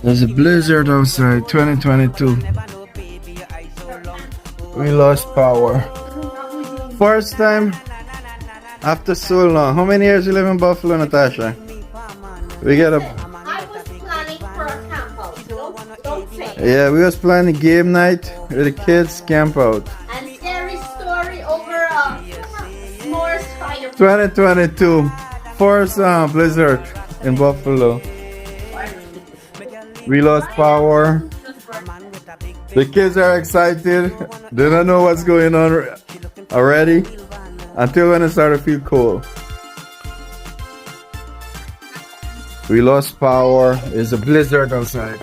There's a blizzard outside, 2022. We lost power. First time after so long. How many years you live in Buffalo, Natasha? We got a... I was planning for a camp out. Don't say. Yeah, we was planning game night with the kids, camp out. And scary story over a s'mores fire. 2022. First blizzard in Buffalo. We lost power. The kids are excited. They don't know what's going on already until when it started to feel cold. We lost power. It's a blizzard outside.